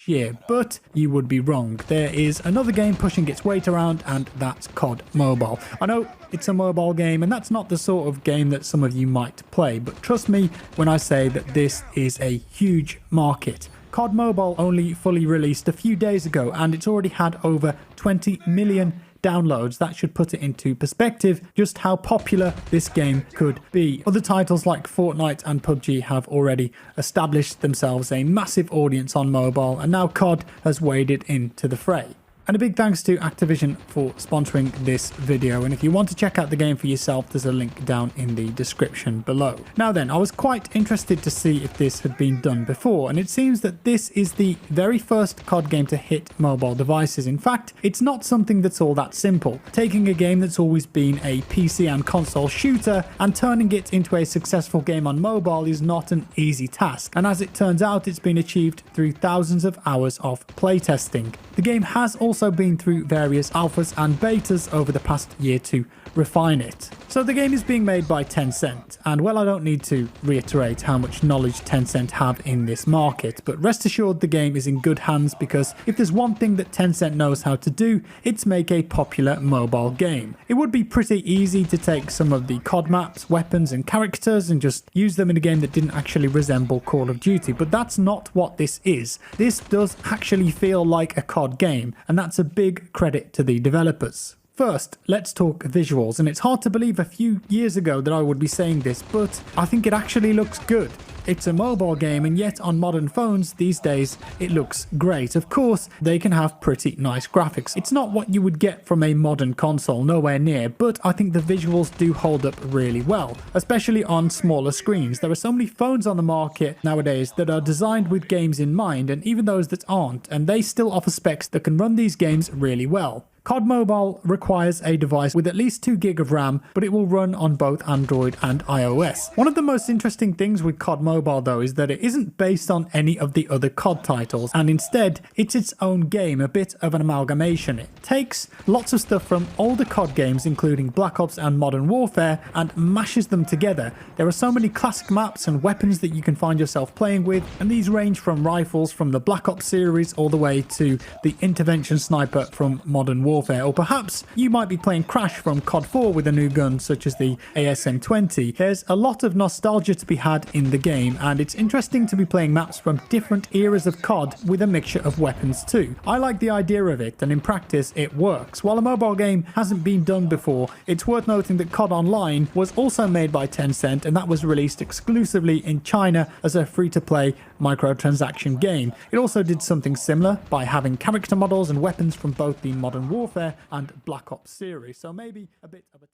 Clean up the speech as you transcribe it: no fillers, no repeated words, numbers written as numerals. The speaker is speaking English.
year, but you would be wrong. There is another game pushing its weight around, and that's COD Mobile. I know it's a mobile game, and that's not the sort of game that some of you might play, but trust me when I say that this is a huge market. COD Mobile only fully released a few days ago, and it's already had over 20 million downloads. That should put it into perspective just how popular this game could be. Other titles like Fortnite and PUBG have already established themselves a massive audience on mobile, and now COD has waded into the fray. And a big thanks to Activision for sponsoring this video, and if you want to check out the game for yourself, there's a link down in the description below. Now then, I was quite interested to see if this had been done before, and it seems that this is the very first COD game to hit mobile devices. In fact, it's not something that's all that simple. Taking a game that's always been a PC and console shooter and turning it into a successful game on mobile is not an easy task, and as it turns out, it's been achieved through thousands of hours of playtesting. The game has also been through various alphas and betas over the past year to refine it. So the game is being made by Tencent, and well, I don't need to reiterate how much knowledge Tencent have in this market, but rest assured the game is in good hands, because if there's one thing that Tencent knows how to do, it's make a popular mobile game. It would be pretty easy to take some of the COD maps, weapons and characters and just use them in a game that didn't actually resemble Call of Duty, but that's not what this is. This does actually feel like a COD game, and that's a big credit to the developers. First, let's talk visuals, and it's hard to believe a few years ago that I would be saying this, but I think it actually looks good. It's a mobile game, and yet on modern phones these days it looks great. Of course, they can have pretty nice graphics. It's not what you would get from a modern console, nowhere near, but I think the visuals do hold up really well, especially on smaller screens. There are so many phones on the market nowadays that are designed with games in mind, and even those that aren't, and they still offer specs that can run these games really well. COD Mobile requires a device with at least 2 GB of RAM, but it will run on both Android and iOS. One of the most interesting things with COD Mobile though is that it isn't based on any of the other COD titles, and instead it's its own game, a bit of an amalgamation. It takes lots of stuff from older COD games including Black Ops and Modern Warfare and mashes them together. There are so many classic maps and weapons that you can find yourself playing with, and these range from rifles from the Black Ops series all the way to the intervention sniper from Modern Warfare. Or perhaps you might be playing Crash from COD 4 with a new gun such as the ASM-20. There's a lot of nostalgia to be had in the game, and it's interesting to be playing maps from different eras of COD with a mixture of weapons too. I like the idea of it, and in practice it works. While a mobile game hasn't been done before, it's worth noting that COD Online was also made by Tencent, and that was released exclusively in China as a free-to-play microtransaction game. It also did something similar by having character models and weapons from both the Modern Warfare and Black Ops series, so maybe a bit of a